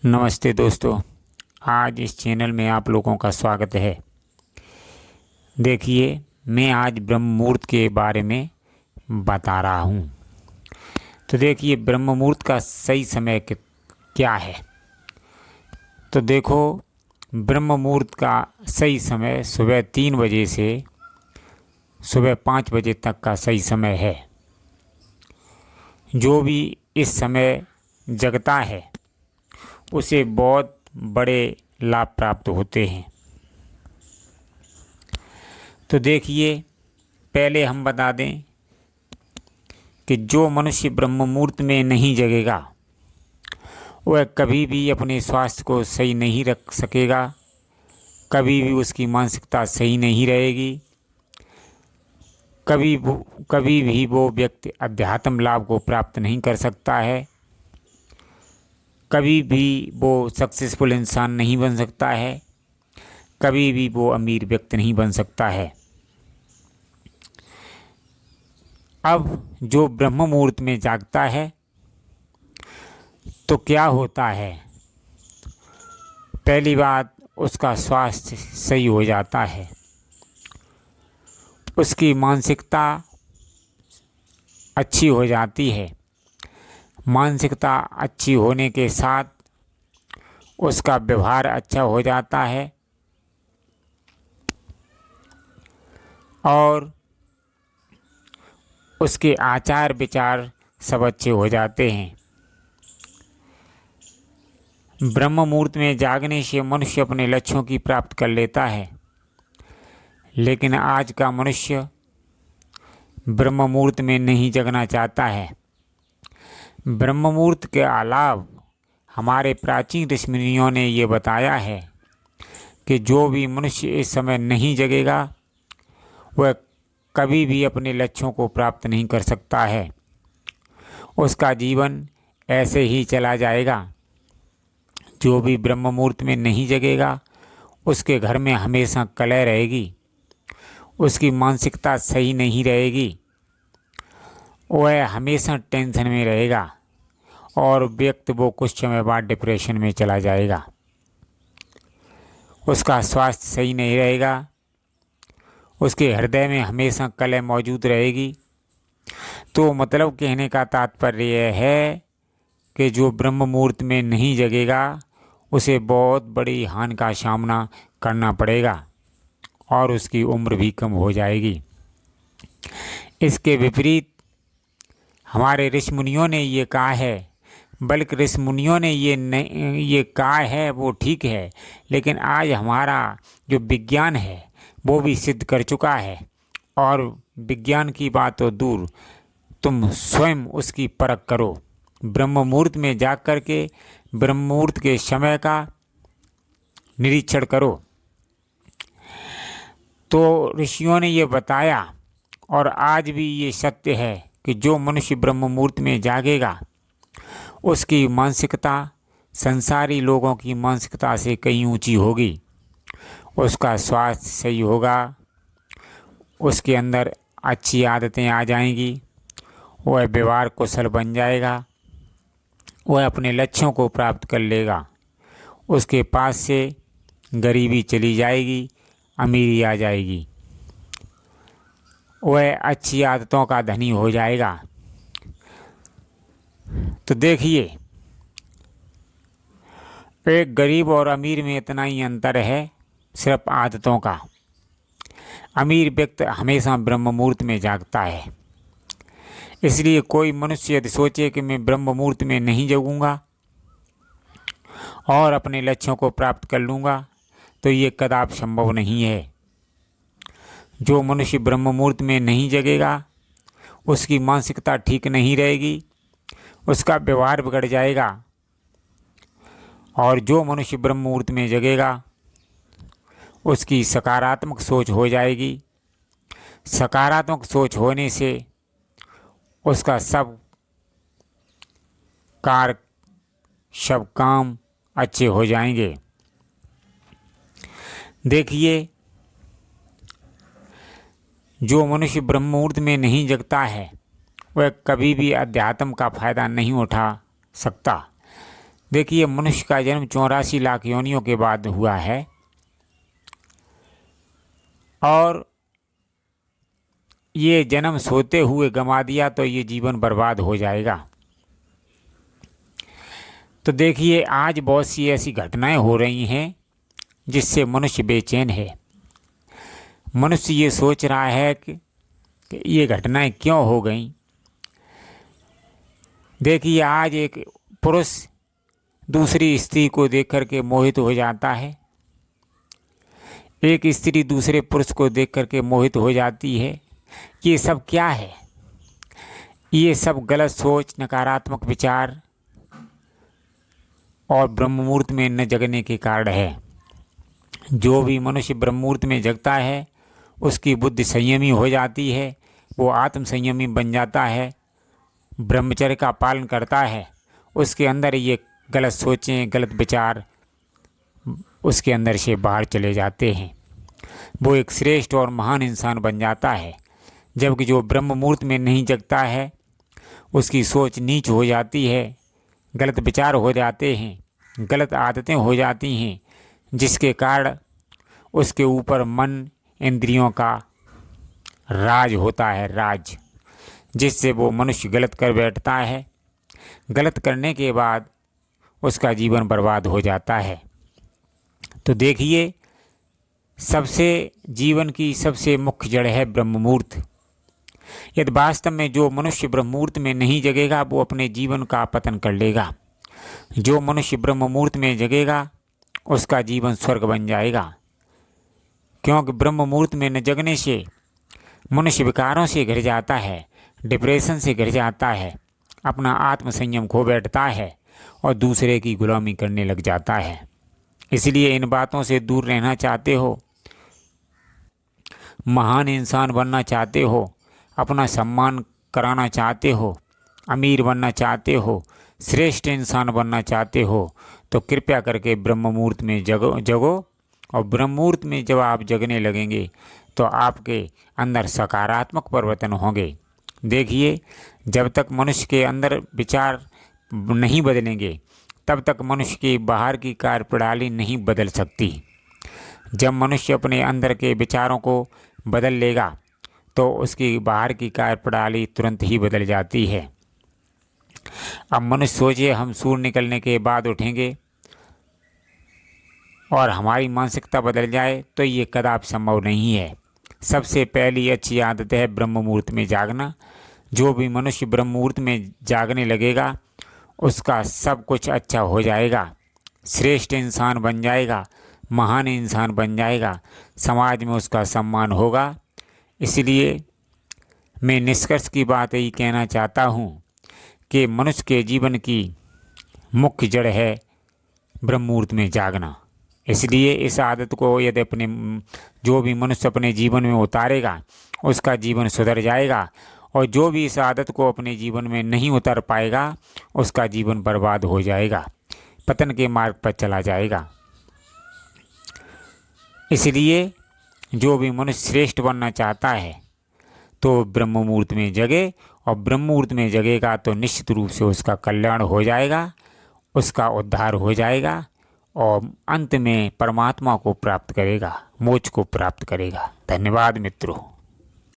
नमस्ते दोस्तों। आज इस चैनल में आप लोगों का स्वागत है। देखिए, मैं आज ब्रह्म मुहूर्त के बारे में बता रहा हूँ। तो देखिए, ब्रह्म मुहूर्त का सही समय क्या है। तो देखो, ब्रह्म मुहूर्त का सही समय सुबह 3 बजे से सुबह 5 बजे तक का सही समय है। जो भी इस समय जगता है उसे बहुत बड़े लाभ प्राप्त होते हैं। तो देखिए, पहले हम बता दें कि जो मनुष्य ब्रह्म मुहूर्त में नहीं जगेगा वह कभी भी अपने स्वास्थ्य को सही नहीं रख सकेगा, कभी भी उसकी मानसिकता सही नहीं रहेगी, कभी भी वो व्यक्ति अध्यात्म लाभ को प्राप्त नहीं कर सकता है, कभी भी वो सक्सेसफुल इंसान नहीं बन सकता है, कभी भी वो अमीर व्यक्ति नहीं बन सकता है। अब जो ब्रह्म मुहूर्त में जागता है तो क्या होता है। पहली बात, उसका स्वास्थ्य सही हो जाता है, उसकी मानसिकता अच्छी हो जाती है। मानसिकता अच्छी होने के साथ उसका व्यवहार अच्छा हो जाता है और उसके आचार विचार सब अच्छे हो जाते हैं। ब्रह्म मुहूर्त में जागने से मनुष्य अपने लक्ष्यों की प्राप्त कर लेता है, लेकिन आज का मनुष्य ब्रह्म मुहूर्त में नहीं जगना चाहता है। ब्रह्म मुहूर्त के अलावा हमारे प्राचीन ऋषि मुनियों ने ये बताया है कि जो भी मनुष्य इस समय नहीं जगेगा वह कभी भी अपने लक्ष्यों को प्राप्त नहीं कर सकता है। उसका जीवन ऐसे ही चला जाएगा। जो भी ब्रह्म मुहूर्त में नहीं जगेगा उसके घर में हमेशा कलह रहेगी, उसकी मानसिकता सही नहीं रहेगी, वह हमेशा टेंशन में रहेगा और व्यक्ति वो कुछ समय बाद डिप्रेशन में चला जाएगा। उसका स्वास्थ्य सही नहीं रहेगा, उसके हृदय में हमेशा कलह मौजूद रहेगी। तो मतलब कहने का तात्पर्य यह है कि जो ब्रह्म मुहूर्त में नहीं जगेगा उसे बहुत बड़ी हानि का सामना करना पड़ेगा और उसकी उम्र भी कम हो जाएगी। इसके विपरीत हमारे ऋषि मुनियों ने ये कहा है, बल्कि ऋषि मुनियों ने ये कहा है वो ठीक है, लेकिन आज हमारा जो विज्ञान है वो भी सिद्ध कर चुका है। और विज्ञान की बात तो दूर, तुम स्वयं उसकी परख करो। ब्रह्म मुहूर्त में जाग करके ब्रह्म मुहूर्त के समय का निरीक्षण करो। तो ऋषियों ने ये बताया और आज भी ये सत्य है कि जो मनुष्य ब्रह्म मुहूर्त में जागेगा उसकी मानसिकता संसारी लोगों की मानसिकता से कहीं ऊंची होगी। उसका स्वास्थ्य सही होगा, उसके अंदर अच्छी आदतें आ जाएंगी, वह व्यवहार कुशल बन जाएगा, वह अपने लक्ष्यों को प्राप्त कर लेगा। उसके पास से गरीबी चली जाएगी, अमीरी आ जाएगी, वह अच्छी आदतों का धनी हो जाएगा। तो देखिए, एक गरीब और अमीर में इतना ही अंतर है, सिर्फ आदतों का। अमीर व्यक्ति हमेशा ब्रह्म मुहूर्त में जागता है। इसलिए कोई मनुष्य यदि सोचे कि मैं ब्रह्म मुहूर्त में नहीं जगूंगा और अपने लक्ष्यों को प्राप्त कर लूँगा, तो ये कदापि संभव नहीं है। जो मनुष्य ब्रह्म मुहूर्त में नहीं जगेगा उसकी मानसिकता ठीक नहीं रहेगी, उसका व्यवहार बिगड़ जाएगा। और जो मनुष्य ब्रह्म मुहूर्त में जगेगा उसकी सकारात्मक सोच हो जाएगी। सकारात्मक सोच होने से उसका सब कार्य, सब काम अच्छे हो जाएंगे। देखिए, जो मनुष्य ब्रह्म मुहूर्त में नहीं जगता है वह कभी भी अध्यात्म का फायदा नहीं उठा सकता। देखिए, मनुष्य का जन्म 84 लाख योनियों के बाद हुआ है और ये जन्म सोते हुए गंवा दिया तो ये जीवन बर्बाद हो जाएगा। तो देखिए, आज बहुत सी ऐसी घटनाएं हो रही हैं जिससे मनुष्य बेचैन है। मनुष्य ये सोच रहा है कि ये घटनाएं क्यों हो गई। देखिए, आज एक पुरुष दूसरी स्त्री को देख कर के मोहित हो जाता है, एक स्त्री दूसरे पुरुष को देख कर के मोहित हो जाती है। ये सब क्या है? ये सब गलत सोच, नकारात्मक विचार और ब्रह्म मुहूर्त में न जगने के कारण है। जो भी मनुष्य ब्रह्म मुहूर्त में जगता है उसकी बुद्धि संयमी हो जाती है, वो आत्म संयमी बन जाता है, ब्रह्मचर्य का पालन करता है। उसके अंदर ये गलत सोचें, गलत विचार उसके अंदर से बाहर चले जाते हैं। वो एक श्रेष्ठ और महान इंसान बन जाता है। जबकि जो ब्रह्म मुहूर्त में नहीं जगता है उसकी सोच नीच हो जाती है, गलत विचार हो जाते हैं, गलत आदतें हो जाती हैं, जिसके कारण उसके ऊपर मन, इंद्रियों का राज होता है, राज, जिससे वो मनुष्य गलत कर बैठता है। गलत करने के बाद उसका जीवन बर्बाद हो जाता है। तो देखिए, सबसे जीवन की सबसे मुख्य जड़ है ब्रह्म मुहूर्त। यदि वास्तव में जो मनुष्य ब्रह्म मुहूर्त में नहीं जगेगा वो अपने जीवन का पतन कर लेगा। जो मनुष्य ब्रह्म मुहूर्त में जगेगा उसका जीवन स्वर्ग बन जाएगा, क्योंकि ब्रह्म मुहूर्त में न जगने से मनुष्य विकारों से घिर जाता है, डिप्रेशन से घिर जाता है, अपना आत्म संयम खो बैठता है और दूसरे की गुलामी करने लग जाता है। इसलिए इन बातों से दूर रहना चाहते हो, महान इंसान बनना चाहते हो, अपना सम्मान कराना चाहते हो, अमीर बनना चाहते हो, श्रेष्ठ इंसान बनना चाहते हो, तो कृपया करके ब्रह्म मुहूर्त में जगो। और ब्रह्म मुहूर्त में जब आप जगने लगेंगे तो आपके अंदर सकारात्मक परिवर्तन होंगे। देखिए, जब तक मनुष्य के अंदर विचार नहीं बदलेंगे तब तक मनुष्य की बाहर की कार्यप्रणाली नहीं बदल सकती। जब मनुष्य अपने अंदर के विचारों को बदल लेगा तो उसकी बाहर की कार्यप्रणाली तुरंत ही बदल जाती है। अब मनुष्य सोचिए, हम सूर्य निकलने के बाद उठेंगे और हमारी मानसिकता बदल जाए तो ये कदापि संभव नहीं है। सबसे पहली अच्छी आदत है ब्रह्म मुहूर्त में जागना। जो भी मनुष्य ब्रह्म मुहूर्त में जागने लगेगा उसका सब कुछ अच्छा हो जाएगा, श्रेष्ठ इंसान बन जाएगा, महान इंसान बन जाएगा, समाज में उसका सम्मान होगा। इसलिए मैं निष्कर्ष की बात यही कहना चाहता हूँ कि मनुष्य के जीवन की मुख्य जड़ है ब्रह्म मुहूर्त में जागना। इसलिए इस आदत को यदि जो भी मनुष्य अपने जीवन में उतारेगा उसका जीवन सुधर जाएगा, और जो भी इस आदत को अपने जीवन में नहीं उतार पाएगा उसका जीवन बर्बाद हो जाएगा, पतन के मार्ग पर चला जाएगा। इसलिए जो भी मनुष्य श्रेष्ठ बनना चाहता है तो ब्रह्म मुहूर्त में जगे, और ब्रह्म मुहूर्त में जगेगा तो निश्चित रूप से उसका कल्याण हो जाएगा, उसका उद्धार हो जाएगा और अंत में परमात्मा को प्राप्त करेगा, मोक्ष को प्राप्त करेगा। धन्यवाद मित्रों।